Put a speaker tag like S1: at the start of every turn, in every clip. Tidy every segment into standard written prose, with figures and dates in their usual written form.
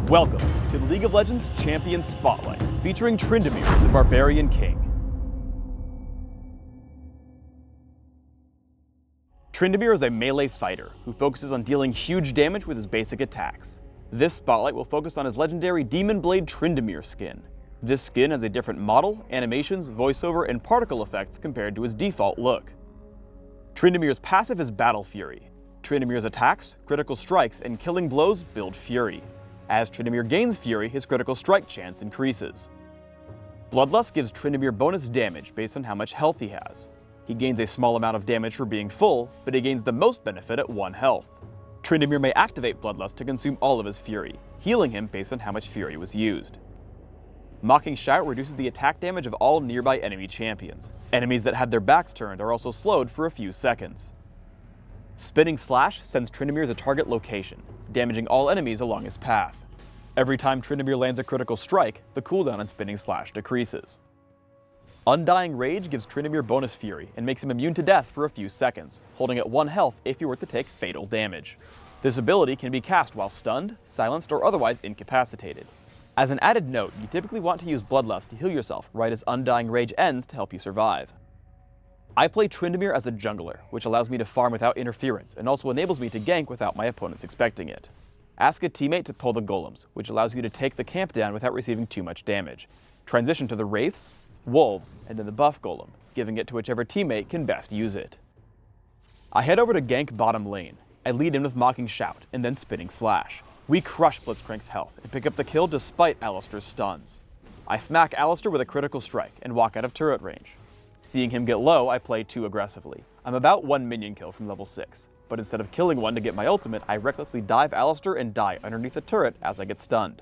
S1: Welcome to the League of Legends Champion Spotlight, featuring Tryndamere, the Barbarian King. Tryndamere is a melee fighter who focuses on dealing huge damage with his basic attacks. This spotlight will focus on his legendary Demon Blade Tryndamere skin. This skin has a different model, animations, voiceover, and particle effects compared to his default look. Tryndamere's passive is Battle Fury. Tryndamere's attacks, critical strikes, and killing blows build fury. As Tryndamere gains fury, his critical strike chance increases. Bloodlust gives Tryndamere bonus damage based on how much health he has. He gains a small amount of damage for being full, but he gains the most benefit at 1 health. Tryndamere may activate Bloodlust to consume all of his fury, healing him based on how much fury was used. Mocking Shout reduces the attack damage of all nearby enemy champions. Enemies that had their backs turned are also slowed for a few seconds. Spinning Slash sends Tryndamere to target location, damaging all enemies along his path. Every time Tryndamere lands a critical strike, the cooldown on Spinning Slash decreases. Undying Rage gives Tryndamere bonus fury and makes him immune to death for a few seconds, holding at 1 health if he were to take fatal damage. This ability can be cast while stunned, silenced, or otherwise incapacitated. As an added note, you typically want to use Bloodlust to heal yourself right as Undying Rage ends to help you survive. I play Tryndamere as a jungler, which allows me to farm without interference and also enables me to gank without my opponents expecting it. Ask a teammate to pull the golems, which allows you to take the camp down without receiving too much damage. Transition to the wraiths, wolves, and then the buff golem, giving it to whichever teammate can best use it. I head over to gank bottom lane. I lead in with Mocking Shout, and then Spinning Slash. We crush Blitzcrank's health and pick up the kill despite Alistar's stuns. I smack Alistar with a critical strike and walk out of turret range. Seeing him get low, I play too aggressively. I'm about 1 minion kill from level 6, but instead of killing one to get my ultimate, I recklessly dive Alistar and die underneath the turret as I get stunned.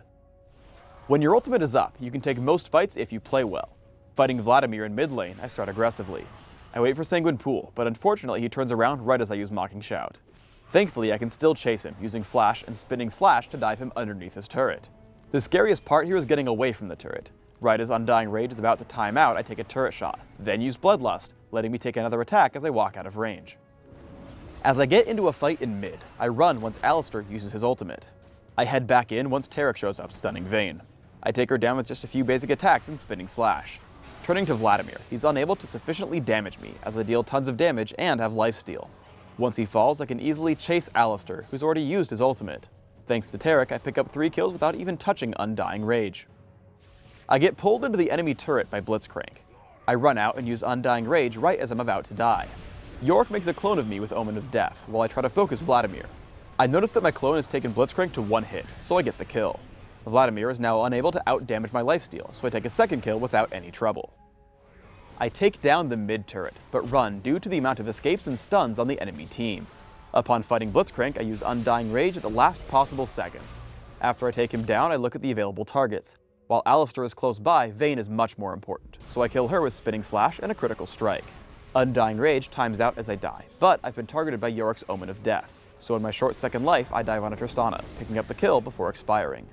S1: When your ultimate is up, you can take most fights if you play well. Fighting Vladimir in mid lane, I start aggressively. I wait for Sanguine Pool, but unfortunately he turns around right as I use Mocking Shout. Thankfully, I can still chase him, using Flash and Spinning Slash to dive him underneath his turret. The scariest part here is getting away from the turret. Right as Undying Rage is about to time out, I take a turret shot, then use Bloodlust, letting me take another attack as I walk out of range. As I get into a fight in mid, I run once Alistar uses his ultimate. I head back in once Taric shows up, stunning Vayne. I take her down with just a few basic attacks and Spinning Slash. Turning to Vladimir, he's unable to sufficiently damage me as I deal tons of damage and have lifesteal. Once he falls, I can easily chase Alistar, who's already used his ultimate. Thanks to Taric, I pick up 3 kills without even touching Undying Rage. I get pulled into the enemy turret by Blitzcrank. I run out and use Undying Rage right as I'm about to die. Yorick makes a clone of me with Omen of Death, while I try to focus Vladimir. I notice that my clone has taken Blitzcrank to 1 hit, so I get the kill. Vladimir is now unable to out-damage my lifesteal, so I take a second kill without any trouble. I take down the mid turret, but run due to the amount of escapes and stuns on the enemy team. Upon fighting Blitzcrank, I use Undying Rage at the last possible second. After I take him down, I look at the available targets. While Alistar is close by, Vayne is much more important, so I kill her with Spinning Slash and a critical strike. Undying Rage times out as I die, but I've been targeted by Yorick's Omen of Death, so in my short second life, I dive on a Tristana, picking up the kill before expiring.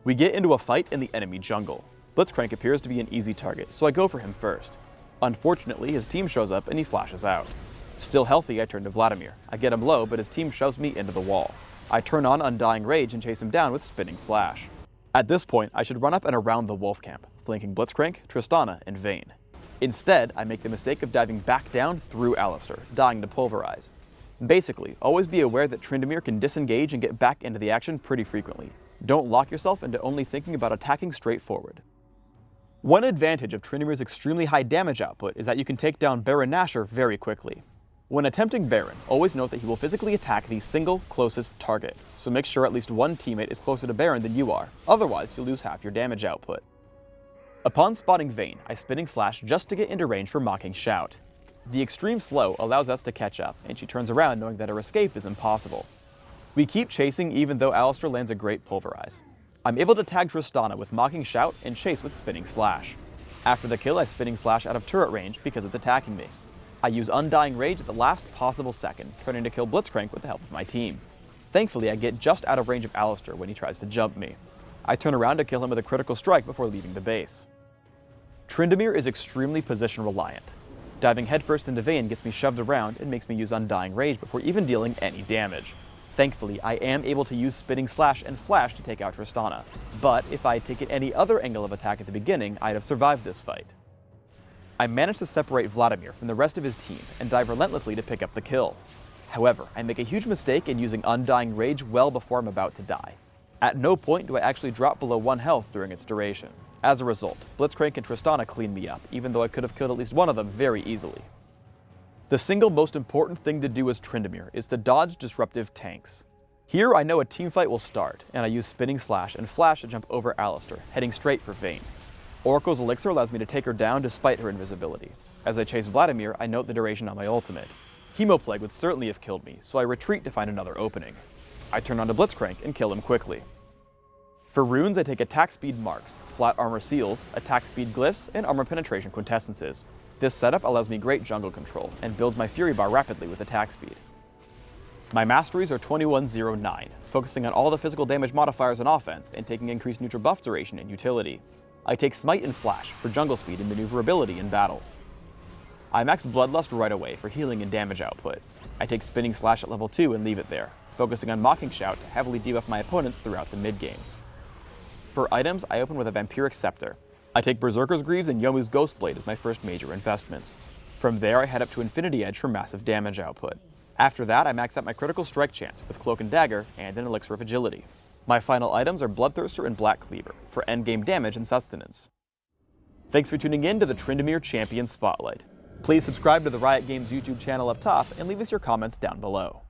S1: We get into a fight in the enemy jungle. Blitzcrank appears to be an easy target, so I go for him first. Unfortunately, his team shows up and he flashes out. Still healthy, I turn to Vladimir. I get him low, but his team shoves me into the wall. I turn on Undying Rage and chase him down with Spinning Slash. At this point, I should run up and around the wolf camp, flanking Blitzcrank, Tristana, and Vayne. Instead, I make the mistake of diving back down through Alistar, dying to Pulverize. Basically, always be aware that Tryndamere can disengage and get back into the action pretty frequently. Don't lock yourself into only thinking about attacking straight forward. One advantage of Tryndamere's extremely high damage output is that you can take down Baron Nashor very quickly. When attempting Baron, always note that he will physically attack the single closest target, so make sure at least one teammate is closer to Baron than you are, otherwise you'll lose half your damage output. Upon spotting Vayne, I Spinning Slash just to get into range for Mocking Shout. The extreme slow allows us to catch up, and she turns around knowing that her escape is impossible. We keep chasing even though Alistar lands a great Pulverize. I'm able to tag Tristana with Mocking Shout and chase with Spinning Slash. After the kill, I Spinning Slash out of turret range because it's attacking me. I use Undying Rage at the last possible second, turning to kill Blitzcrank with the help of my team. Thankfully, I get just out of range of Alistar when he tries to jump me. I turn around to kill him with a critical strike before leaving the base. Tryndamere is extremely position reliant. Diving headfirst into Vayne gets me shoved around and makes me use Undying Rage before even dealing any damage. Thankfully, I am able to use Spinning Slash and Flash to take out Tristana, but if I had taken any other angle of attack at the beginning, I'd have survived this fight. I managed to separate Vladimir from the rest of his team and dive relentlessly to pick up the kill. However, I make a huge mistake in using Undying Rage well before I'm about to die. At no point do I actually drop below 1 health during its duration. As a result, Blitzcrank and Tristana clean me up, even though I could have killed at least one of them very easily. The single most important thing to do as Tryndamere is to dodge disruptive tanks. Here I know a teamfight will start, and I use Spinning Slash and Flash to jump over Alistar, heading straight for Vayne. Oracle's Elixir allows me to take her down despite her invisibility. As I chase Vladimir, I note the duration on my ultimate. Hemoplague would certainly have killed me, so I retreat to find another opening. I turn on to Blitzcrank and kill him quickly. For runes, I take attack speed marks, flat armor seals, attack speed glyphs, and armor penetration quintessences. This setup allows me great jungle control, and builds my Fury Bar rapidly with attack speed. My masteries are 2109, focusing on all the physical damage modifiers on offense, and taking increased neutral buff duration and utility. I take Smite and Flash for jungle speed and maneuverability in battle. I max Bloodlust right away for healing and damage output. I take Spinning Slash at level 2 and leave it there, focusing on Mocking Shout to heavily debuff my opponents throughout the mid-game. For items, I open with a Vampiric Scepter. I take Berserker's Greaves and Yomu's Ghostblade as my first major investments. From there, I head up to Infinity Edge for massive damage output. After that, I max out my critical strike chance with Cloak and Dagger and an Elixir of Agility. My final items are Bloodthirster and Black Cleaver for endgame damage and sustenance. Thanks for tuning in to the Tryndamere Champion Spotlight. Please subscribe to the Riot Games YouTube channel up top and leave us your comments down below.